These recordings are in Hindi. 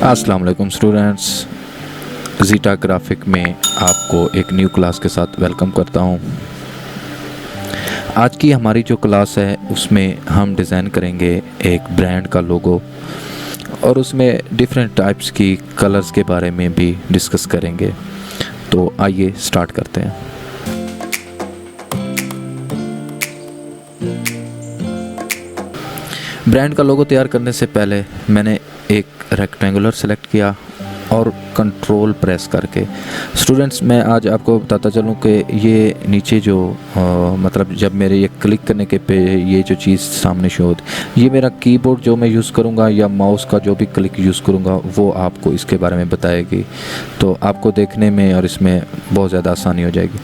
अस्सलाम वालेकुम स्टूडेंट्स, ज़ीटा ग्राफिक में आपको एक न्यू क्लास के साथ वेलकम करता हूं। आज की हमारी जो क्लास है उसमें हम डिज़ाइन करेंगे एक ब्रांड का लोगो और उसमें डिफरेंट टाइप्स की कलर्स के बारे में भी डिस्कस करेंगे। तो आइए स्टार्ट करते हैं। ब्रांड का लोगो तैयार करने से पहले मैंने एक रेक्टेंगुलर सेलेक्ट किया और कंट्रोल प्रेस करके स्टूडेंट्स मैं आज आपको बताता चलूँ कि ये नीचे जो मतलब जब मेरे ये क्लिक करने के पे ये जो चीज़ सामने शो होती, ये मेरा कीबोर्ड जो मैं यूज़ करूँगा या माउस का जो भी क्लिक यूज़ करूँगा वो आपको इसके बारे में बताएगी, तो आपको देखने में और इसमें बहुत ज़्यादा आसानी हो जाएगी।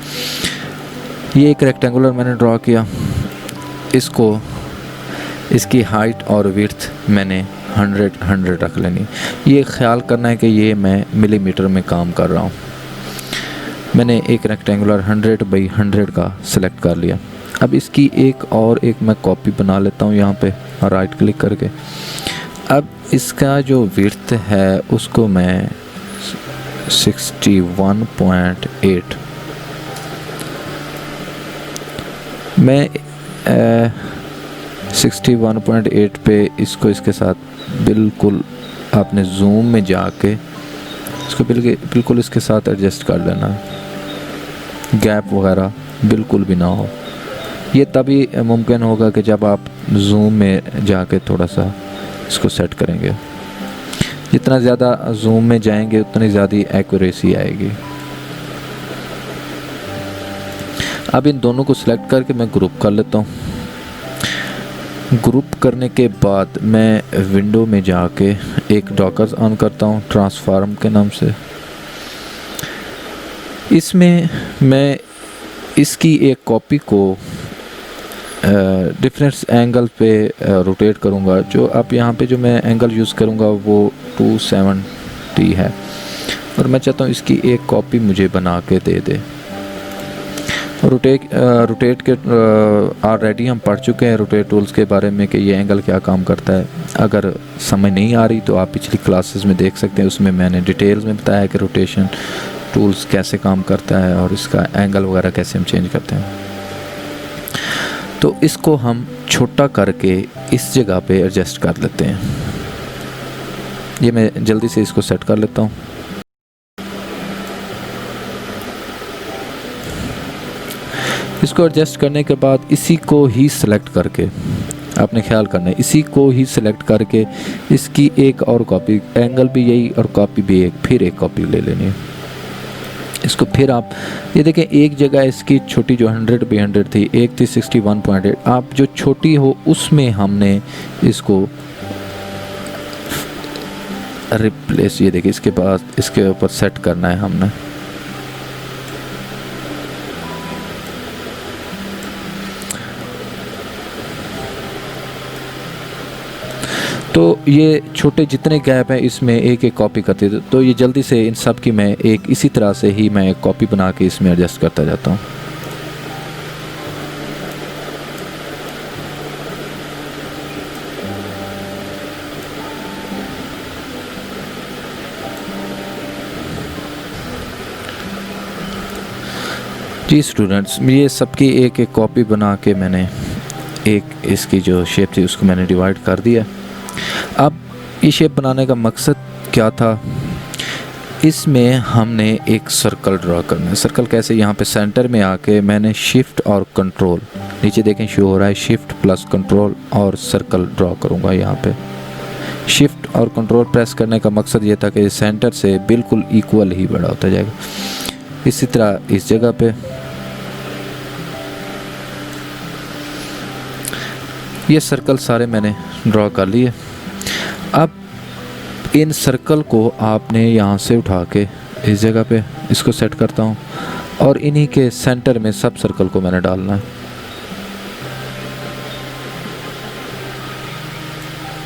ये एक रेक्टेंगुलर मैंने ड्रा किया, इसकी हाइट और विड्थ मैंने 100 रख लेनी। ये ख्याल करना है कि ये मैं मिलीमीटर में काम कर रहा हूँ। मैंने एक रेक्टेंगुलर 100 बाई 100 का सिलेक्ट कर लिया। अब इसकी एक मैं कॉपी बना लेता हूँ यहाँ पे राइट क्लिक करके। अब इसका जो विड्थ है उसको मैं 61.8 मैं 61.8 पे इसको इसके साथ बिल्कुल आपने जूम में जाके इसको बिल्कुल इसके साथ एडजस्ट कर लेना, गैप वगैरह बिल्कुल भी ना हो। ये तभी मुमकिन होगा कि जब आप जूम में जाके थोड़ा सा इसको सेट करेंगे। जितना ज़्यादा जूम में जाएंगे उतनी ज़्यादा एक्यूरेसी आएगी। अब इन दोनों को सिलेक्ट करके मैं ग्रुप कर लेता हूँ। ग्रुप करने के बाद मैं विंडो में जाके एक डॉकर्स ऑन करता हूँ ट्रांसफॉर्म के नाम से। इसमें मैं इसकी एक कॉपी को डिफरेंट एंगल पे रोटेट करूँगा। जो आप यहाँ पे जो मैं एंगल यूज़ करूँगा वो 270 है और मैं चाहता हूँ इसकी एक कॉपी मुझे बना के दे दे। रोटेट के ऑलरेडी हम पढ़ चुके हैं रोटेट टूल्स के बारे में कि ये एंगल क्या काम करता है। अगर समझ नहीं आ रही तो आप पिछली क्लासेस में देख सकते हैं, उसमें मैंने डिटेल्स में बताया है कि रोटेशन टूल्स कैसे काम करता है और इसका एंगल वगैरह कैसे हम चेंज करते हैं। तो इसको हम छोटा करके इस जगह पे एडजस्ट कर लेते हैं। ये मैं जल्दी से इसको सेट कर लेता हूँ। इसको एडजस्ट करने के बाद इसी को ही सिलेक्ट करके आपने ख्याल करना है, इसी को ही सिलेक्ट करके इसकी एक और कॉपी, एंगल भी यही और कॉपी भी एक, फिर एक कॉपी ले लेनी है। इसको फिर आप ये देखें, एक जगह इसकी छोटी जो 100 बाई 100 थी, एक थी 61.8। आप जो छोटी हो उसमें हमने इसको रिप्लेस, ये देखिए इसके बाद इसके ऊपर सेट करना है हमने। तो ये छोटे जितने गैप हैं इसमें एक एक कॉपी करते थे, तो ये जल्दी से इन सब की मैं एक इसी तरह से ही मैं एक कॉपी बना के इसमें एडजस्ट करता जाता हूँ। जी स्टूडेंट्स, ये सबकी एक एक कॉपी बना के मैंने एक इसकी जो शेप थी उसको मैंने डिवाइड कर दिया। अब ये शेप बनाने का मकसद क्या था, इसमें हमने एक सर्कल ड्रा करना है। सर्कल कैसे, यहाँ पे सेंटर में आके मैंने शिफ्ट और कंट्रोल, नीचे देखें शो हो रहा है शिफ्ट प्लस कंट्रोल, और सर्कल ड्रा करूँगा। यहाँ पे शिफ्ट और कंट्रोल प्रेस करने का मकसद ये था कि सेंटर से बिल्कुल इक्वल ही बड़ा होता जाएगा। इसी तरह इस जगह पे ये सर्कल सारे मैंने ड्रॉ कर लिए। अब इन सर्कल को आपने यहाँ से उठा के इस जगह पे इसको सेट करता हूँ और इन्हीं के सेंटर में सब सर्कल को मैंने डालना है।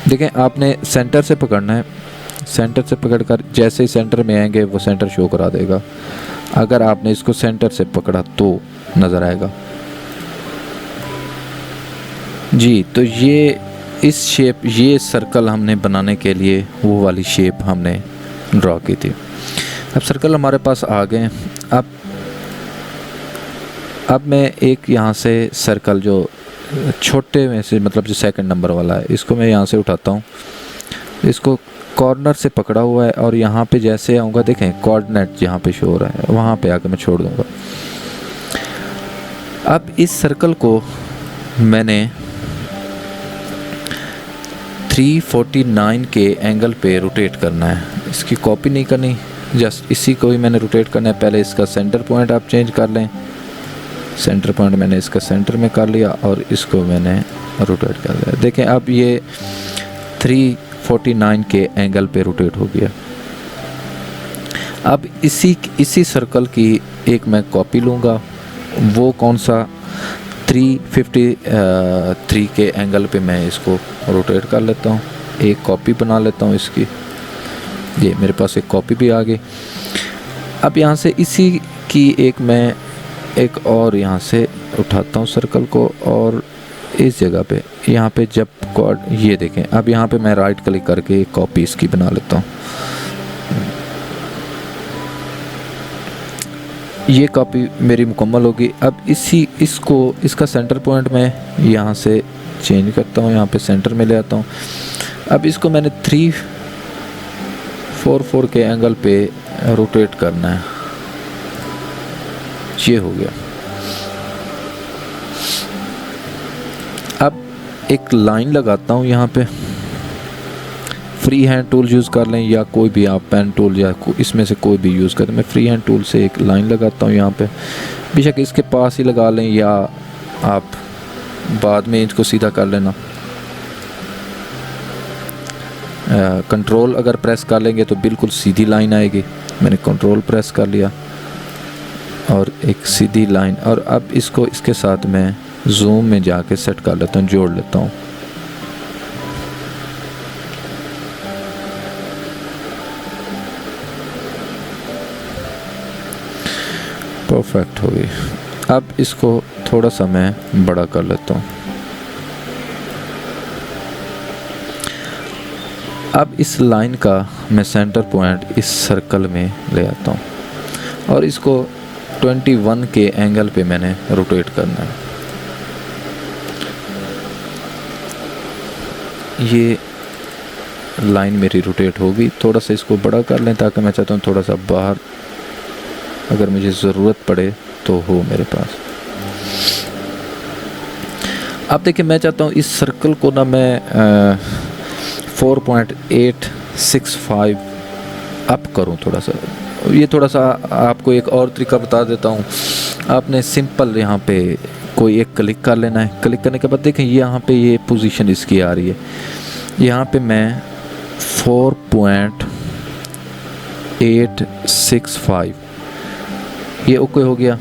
देखें, आपने सेंटर से पकड़ना है, सेंटर से पकड़कर जैसे ही सेंटर में आएंगे वो सेंटर शो करा देगा। अगर आपने इसको सेंटर से पकड़ा तो नज़र आएगा। जी, तो ये इस शेप, ये सर्कल हमने बनाने के लिए वो वाली शेप हमने ड्रॉ की थी। अब सर्कल हमारे पास आ गए। अब मैं एक यहाँ से सर्कल जो छोटे में से, मतलब जो सेकंड नंबर वाला है, इसको मैं यहाँ से उठाता हूँ, इसको कॉर्नर से पकड़ा हुआ है और यहाँ पे जैसे आऊँगा, देखें कोऑर्डिनेट जहाँ पे शो हो रहा है वहाँ पे आके मैं छोड़ दूँगा। अब इस सर्कल को मैंने 349 के एंगल पे रोटेट करना है। इसकी कॉपी नहीं करनी, जस्ट इसी को ही मैंने रोटेट करना है। पहले इसका सेंटर पॉइंट आप चेंज कर लें। सेंटर पॉइंट मैंने इसका सेंटर में कर लिया और इसको मैंने रोटेट कर दिया। देखें अब ये 349 के एंगल पे रोटेट हो गया। अब इसी सर्कल की एक मैं कॉपी लूँगा। वो कौन सा, 353 के एंगल पे मैं इसको रोटेट कर लेता हूँ। एक कॉपी बना लेता हूँ इसकी। ये मेरे पास एक कॉपी भी आ गई। अब यहाँ से इसी की मैं एक और यहाँ से उठाता हूँ सर्कल को, और इस जगह पे यहाँ पे जब ये देखें, अब यहाँ पे मैं राइट क्लिक करके एक कॉपी इसकी बना लेता हूँ। ये कॉपी मेरी मुकम्मल होगी। अब इसका सेंटर पॉइंट मैं यहाँ से चेंज करता हूँ, यहाँ पे सेंटर में ले आता हूँ। अब इसको मैंने 344 के एंगल पे रोटेट करना है। ये हो गया। अब एक लाइन लगाता हूँ यहाँ पे। फ्री हैंड टूल यूज़ कर लें या कोई भी आप पेन टूल या इसमें से कोई भी यूज़ करें। मैं फ्री हैंड टूल से एक लाइन लगाता हूँ यहाँ पे। बेशक इसके पास ही लगा लें या आप बाद में इसको सीधा कर लेना। कंट्रोल अगर प्रेस कर लेंगे तो बिल्कुल सीधी लाइन आएगी। मैंने कंट्रोल प्रेस कर लिया और एक सीधी लाइन। और अब इसको इसके साथ मैं जूम में जाके सेट कर लेता हूँ, जोड़ लेता हूँ। परफेक्ट हो गई। अब इसको थोड़ा सा मैं बड़ा कर लेता हूँ। अब इस लाइन का मैं सेंटर पॉइंट इस सर्कल में ले आता हूँ और इसको 21 के एंगल पे मैंने रोटेट करना है। ये लाइन मेरी रोटेट होगी। थोड़ा सा इसको बड़ा कर लें ताकि मैं चाहता हूँ थोड़ा सा बाहर अगर मुझे ज़रूरत पड़े तो हो मेरे पास। अब देखिए मैं चाहता हूँ इस सर्कल को ना मैं 4.865 अप करूँ थोड़ा सा। ये थोड़ा सा आपको एक और तरीका बता देता हूँ। आपने सिंपल यहाँ पे कोई एक क्लिक कर लेना है। क्लिक करने के बाद देखें यहाँ पे ये पोजीशन इसकी आ रही है। यहाँ पे मैं 4.865 ये ओके हो गया।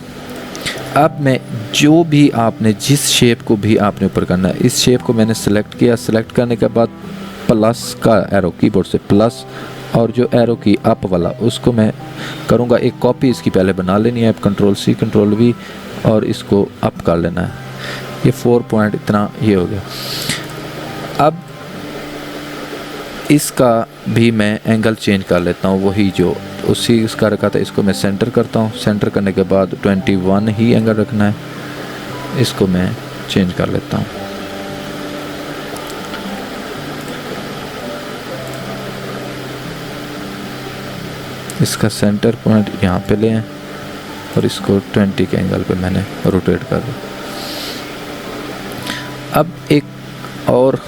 अब मैं जो भी आपने जिस शेप को भी आपने ऊपर करना है, इस शेप को मैंने सेलेक्ट किया। सेलेक्ट करने के बाद प्लस का एरो, कीबोर्ड से प्लस और जो एरो की अप वाला उसको मैं करूँगा। एक कॉपी इसकी पहले बना लेनी है। कंट्रोल C कंट्रोल V और इसको अप कर लेना है। ये 4 पॉइंट इतना ये हो गया। अब इसका भी मैं एंगल चेंज कर लेता हूँ। वही जो उसी इसका रखा था इसको मैं सेंटर करता हूँ। सेंटर करने के बाद 21 ही एंगल रखना है। इसको मैं चेंज कर लेता हूँ। इसका सेंटर पॉइंट यहाँ पे ले आए और इसको 20 के एंगल पे मैंने रोटेट कर दिया। अब एक और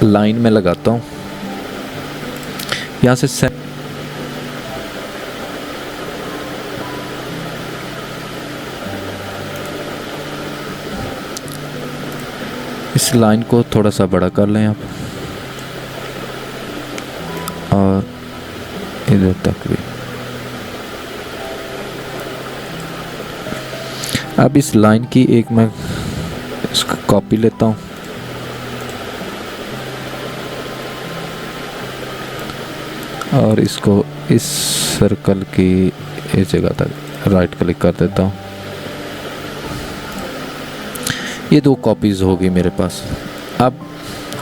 लाइन में लगाता हूँ। यहाँ से इस लाइन को थोड़ा सा बड़ा कर लें आप और इधर तक भी। अब इस लाइन की एक मैं इसको कॉपी लेता हूँ और इसको इस सर्कल की इस जगह तक राइट क्लिक कर देता हूँ। ये 2 कॉपीज़ होगी मेरे पास। अब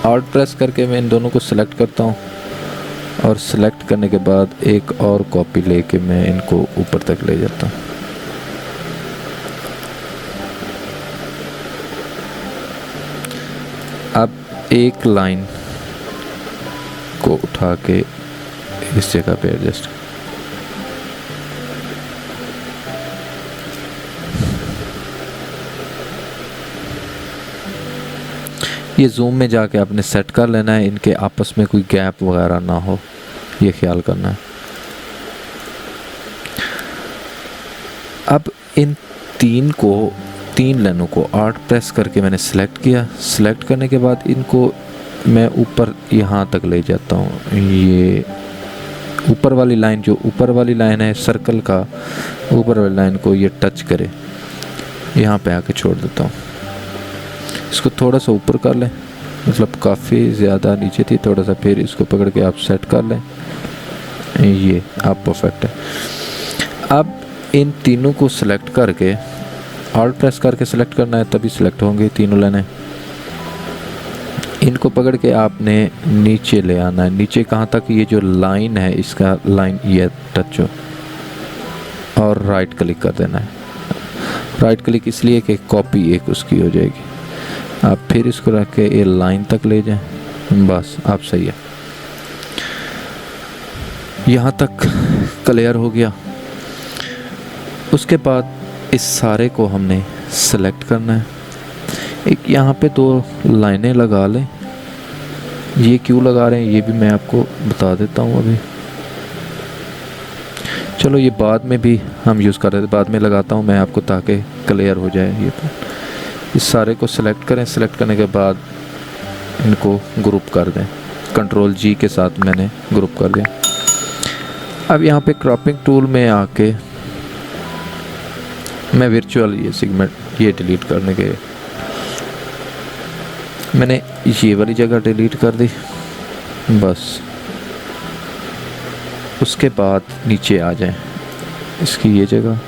ऑल्ट प्रेस करके मैं इन दोनों को सिलेक्ट करता हूँ और सिलेक्ट करने के बाद एक और कॉपी लेके मैं इनको ऊपर तक ले जाता हूँ। अब एक लाइन को उठा के इस जगह पे एडजस्ट, ये जूम में जाके आपने सेट कर लेना है, इनके आपस में कोई गैप वगैरह ना हो, ये ख्याल करना है। अब इन तीन लाइनों को ऑल्ट प्रेस करके मैंने सिलेक्ट किया। सिलेक्ट करने के बाद इनको मैं ऊपर यहाँ तक ले जाता हूँ। ये ऊपर वाली लाइन, जो ऊपर वाली लाइन है सर्कल का, ऊपर वाली लाइन को ये टच करे, यहाँ पे आके छोड़ देता हूँ। इसको थोड़ा सा ऊपर कर लें, मतलब काफ़ी ज़्यादा नीचे थी, थोड़ा सा फिर इसको पकड़ के आप सेट कर लें, ये आप परफेक्ट है। अब इन तीनों को सिलेक्ट करके ऑल्ट प्रेस करके सिलेक्ट करना है, तभी सिलेक्ट होंगे तीनों लाइनें। इनको पकड़ के आपने नीचे ले आना है। नीचे कहाँ तक? ये जो लाइन है इसका लाइन ये टच हो, और राइट क्लिक कर देना है। राइट क्लिक इसलिए कि कॉपी एक उसकी हो जाएगी। आप फिर इसको रख के ये लाइन तक ले जाएं, बस आप सही है। यहाँ तक क्लियर हो गया। उसके बाद इस सारे को हमने सेलेक्ट करना है। एक यहाँ पे 2 लाइनें लगा लें। ये क्यों लगा रहे हैं ये भी मैं आपको बता देता हूँ अभी। चलो ये बाद में भी हम यूज़ कर रहे थे, बाद में लगाता हूँ मैं आपको ताकि क्लियर हो जाए। ये इस सारे को सिलेक्ट करें। सिलेक्ट करने के बाद इनको ग्रुप कर दें। कंट्रोल जी के साथ मैंने ग्रुप कर दिया। अब यहाँ पे क्रॉपिंग टूल में आके मैं वर्चुअल ये सेगमेंट ये डिलीट करने के मैंने ये वाली जगह डिलीट कर दी बस। उसके बाद नीचे आ जाएं, इसकी ये जगह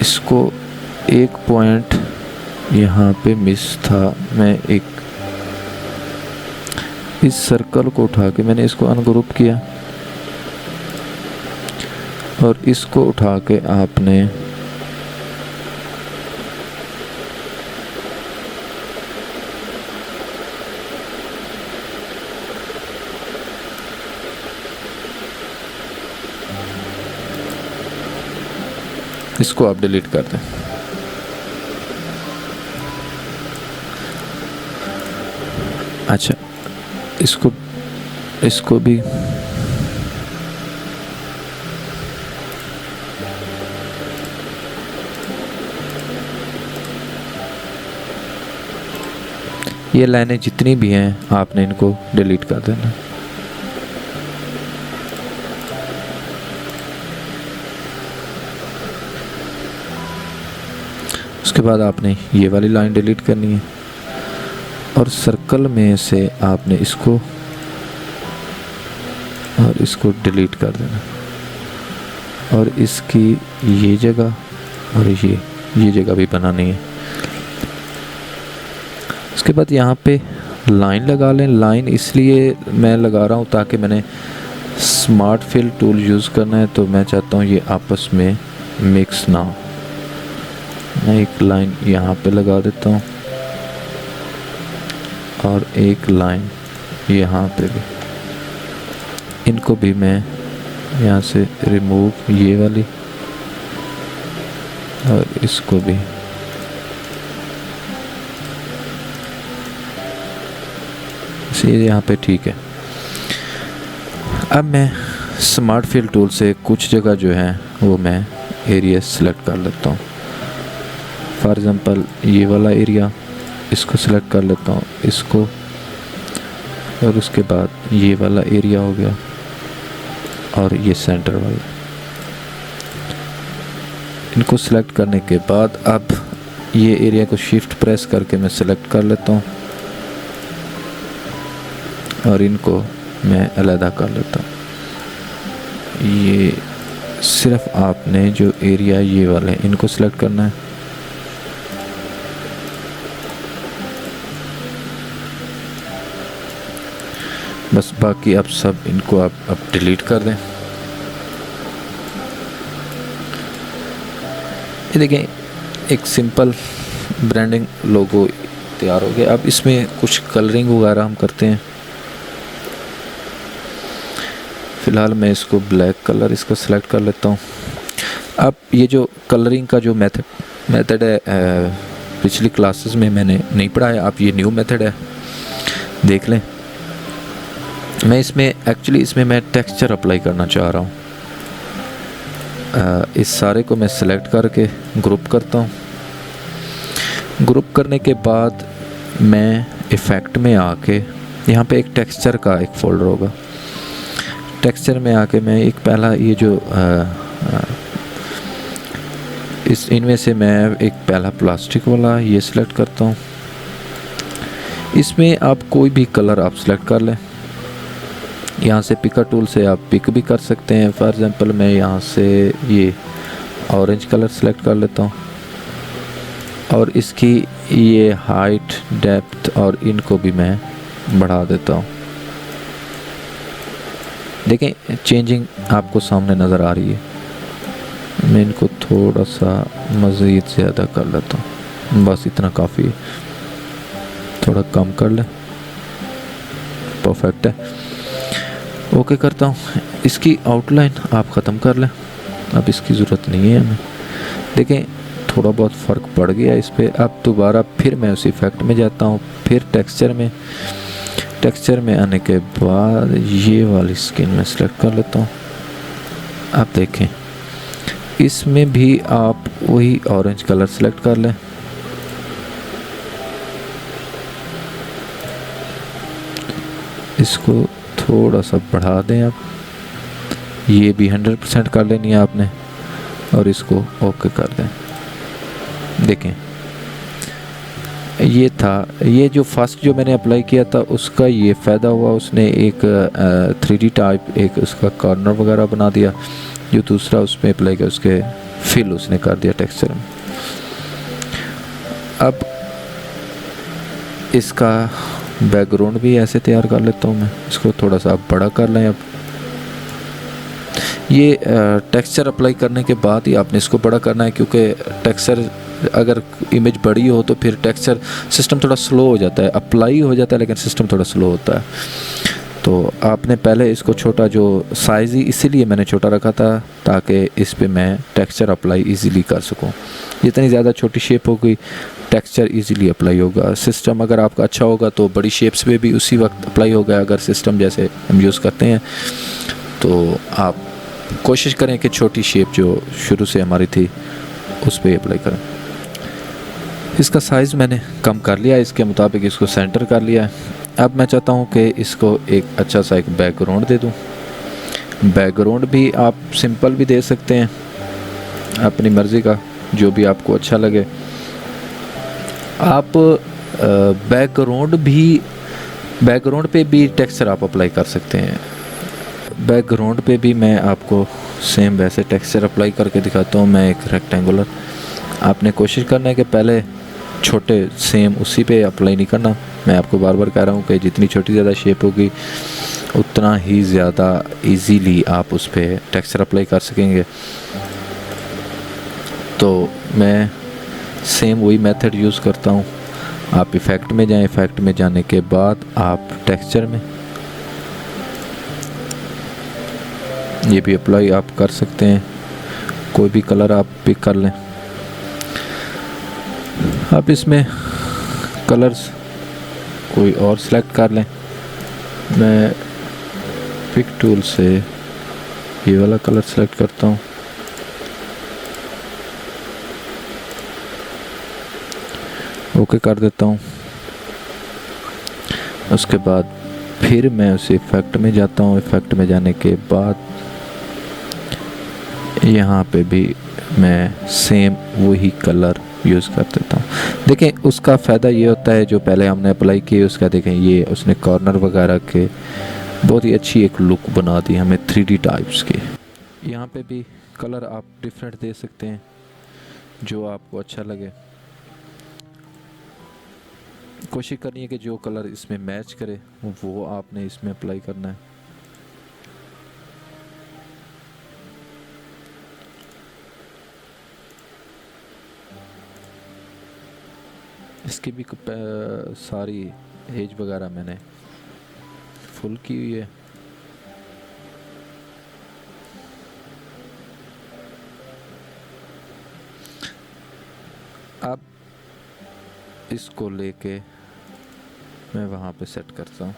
इसको एक पॉइंट यहाँ पे मिस था। मैं एक इस सर्कल को उठा के मैंने इसको अनग्रुप किया और इसको उठा के आपने इसको आप डिलीट कर दें। अच्छा, इसको भी ये लाइनें जितनी भी हैं आपने इनको डिलीट कर देना। उसके बाद आपने ये वाली लाइन डिलीट करनी है और सर्कल में से आपने इसको और इसको डिलीट कर देना और इसकी ये जगह और ये जगह भी बनानी है। उसके बाद यहाँ पे लाइन लगा लें। लाइन इसलिए मैं लगा रहा हूँ ताकि मैंने स्मार्ट फिल टूल यूज़ करना है, तो मैं चाहता हूँ ये आपस में मिक्स ना हो। मैं एक लाइन यहाँ पे लगा देता हूँ और एक लाइन यहाँ पे भी। इनको भी मैं यहाँ से रिमूव ये वाली और इसको भी ये यहाँ पे ठीक है। अब मैं स्मार्ट फिल टूल से कुछ जगह जो है वो मैं एरिया सेलेक्ट कर लेता हूँ। फॉर एग्ज़ाम्पल ये वाला एरिया, इसको सेलेक्ट कर लेता हूँ, इसको, और उसके बाद ये वाला एरिया हो गया। और ये सेंटर वाला। इनको सिलेक्ट करने के बाद अब ये एरिया को शिफ्ट प्रेस करके मैं सिलेक्ट कर लेता हूँ और इनको मैं अलग कर लेता हूँ। ये सिर्फ आपने जो एरिया ये वाले इनको सिलेक्ट करना है। बस बाकी आप सब इनको आप अब डिलीट कर दें। ये देखें, एक सिंपल ब्रांडिंग लोगो तैयार हो गया। अब इसमें कुछ कलरिंग वगैरह हम करते हैं। फ़िलहाल मैं इसको ब्लैक कलर इसको सेलेक्ट कर लेता हूँ। अब ये जो कलरिंग का जो मेथड है पिछली क्लासेस में मैंने नहीं पढ़ाया, अब ये न्यू मेथड है, देख लें। मैं इसमें मैं टेक्सचर अप्लाई करना चाह रहा हूँ। इस सारे को मैं सेलेक्ट करके ग्रुप करता हूँ। ग्रुप करने के बाद मैं इफ़ेक्ट में आके यहाँ पे एक टेक्सचर का एक फ़ोल्डर होगा। टेक्सचर में आके मैं एक पहला ये जो इनमें से मैं एक पहला प्लास्टिक वाला ये सिलेक्ट करता हूँ। इसमें आप कोई भी कलर आप सिलेक्ट कर लें। यहाँ से पिकर टूल से आप पिक भी कर सकते हैं। फॉर एग्ज़ाम्पल मैं यहाँ से ये ऑरेंज कलर सेलेक्ट कर लेता हूँ और इसकी ये हाइट, डेप्थ और इनको भी मैं बढ़ा देता हूँ। देखें चेंजिंग आपको सामने नज़र आ रही है। मैं इनको थोड़ा सा मज़ीद ज़्यादा कर लेता हूँ, बस इतना काफ़ी है। थोड़ा कम कर लें, परफेक्ट है। ओके करता हूँ। इसकी आउटलाइन आप ख़त्म कर लें, अब इसकी ज़रूरत नहीं है हमें। देखें थोड़ा बहुत फ़र्क पड़ गया इस पर। अब दोबारा फिर मैं उस इफ़ेक्ट में जाता हूँ, फिर टेक्सचर में आने के बाद ये वाली स्किन में सेलेक्ट कर लेता हूँ। आप देखें इसमें भी आप वही ऑरेंज कलर सेलेक्ट कर लें। इसको थोड़ा सा बढ़ा दें आप। ये भी 100% कर लेनी है आपने और इसको ओके कर दें। देखें ये था, ये जो फर्स्ट जो मैंने अप्लाई किया था उसका ये फ़ायदा हुआ, उसने एक 3D टाइप एक उसका कॉर्नर वगैरह बना दिया। जो दूसरा उसमें अप्लाई किया उसके फिल उसने कर दिया टेक्सचर में। अब इसका बैकग्राउंड भी ऐसे तैयार कर लेता हूँ मैं। इसको थोड़ा सा आप बड़ा कर लें। अब ये टेक्सचर अप्लाई करने के बाद ही आपने इसको बड़ा करना है, क्योंकि टेक्सचर अगर इमेज बड़ी हो तो फिर टेक्सचर सिस्टम थोड़ा स्लो हो जाता है। अप्लाई हो जाता है लेकिन सिस्टम थोड़ा स्लो होता है। तो आपने पहले इसको छोटा, जो साइज़ ही इसीलिए मैंने छोटा रखा था ताकि इस पे मैं टेक्सचर अप्लाई इजीली कर सकूं। जितनी ज़्यादा छोटी शेप होगी टेक्सचर इजीली अप्लाई होगा। सिस्टम अगर आपका अच्छा होगा तो बड़ी शेप्स पे भी उसी वक्त अप्लाई होगा। अगर सिस्टम जैसे हम यूज़ करते हैं तो आप कोशिश करें कि छोटी शेप जो शुरू से हमारी थी उस पर अप्लाई करें। इसका साइज़ मैंने कम कर लिया, इसके मुताबिक इसको सेंटर कर लिया है। अब मैं चाहता हूँ कि इसको एक अच्छा सा एक बैकग्राउंड दे दूँ। बैकग्राउंड भी आप सिंपल भी दे सकते हैं, अपनी मर्ज़ी का, जो भी आपको अच्छा लगे। आप बैकग्राउंड पे भी टेक्सचर आप अप्लाई कर सकते हैं। बैकग्राउंड पे भी मैं आपको सेम वैसे टेक्सचर अप्लाई करके दिखाता हूँ। मैं एक रेक्टेंगुलर, आपने कोशिश करना है कि पहले छोटे सेम उसी पे अप्लाई नहीं करना। मैं आपको बार बार कह रहा हूँ कि जितनी छोटी ज़्यादा शेप होगी उतना ही ज़्यादा इजीली आप उस पर टेक्सचर अप्लाई कर सकेंगे। तो मैं सेम वही मेथड यूज़ करता हूँ। आप इफ़ेक्ट में जाएं, इफ़ेक्ट में जाने के बाद आप टेक्सचर में ये भी अप्लाई आप कर सकते हैं। कोई भी कलर आप पिक कर लें। आप इसमें कलर्स कोई और सेलेक्ट कर लें। मैं पिक टूल से ये वाला कलर सेलेक्ट करता हूँ। ओके कर देता हूँ। उसके बाद फिर मैं उस इफ़ेक्ट में जाता हूँ। इफ़ेक्ट में जाने के बाद यहाँ पे भी मैं सेम वही कलर यूज़ कर देता हूँ। देखें उसका फ़ायदा ये होता है, जो पहले हमने अप्लाई किए उसका देखें ये उसने कॉर्नर वगैरह के बहुत ही अच्छी एक लुक बना दी हमें 3D टाइप्स की। यहाँ पे भी कलर आप डिफरेंट दे सकते हैं जो आपको अच्छा लगे। कोशिश करनी है कि जो कलर इसमें मैच करे वो आपने इसमें अप्लाई करना है। इसकी भी सारी एज वगैरह मैंने फुल की हुई है। अब इसको लेके मैं वहाँ पे सेट करता हूँ।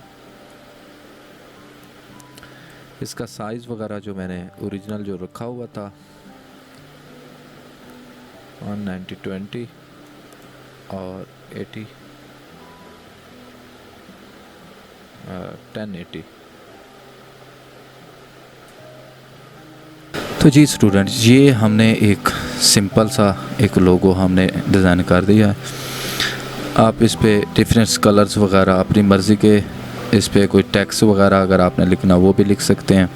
इसका साइज़ वगैरह जो मैंने ओरिजिनल जो रखा हुआ था 190/20 और 1080। तो जी स्टूडेंट्स, ये हमने एक सिंपल सा एक लोगो हमने डिज़ाइन कर दिया है। आप इस पे डिफरेंट कलर्स वगैरह अपनी मर्ज़ी के, इस पे कोई टेक्स्ट वगैरह अगर आपने लिखना वो भी लिख सकते हैं।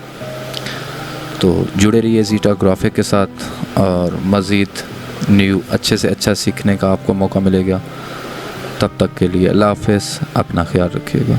तो जुड़े रहिए ज़ीटा ग्राफिक के साथ और मज़ीद न्यू अच्छे से अच्छा सीखने का आपको मौका मिलेगा। तब तक के लिए अल्लाह हाफ़िज़, अपना ख्याल रखिएगा।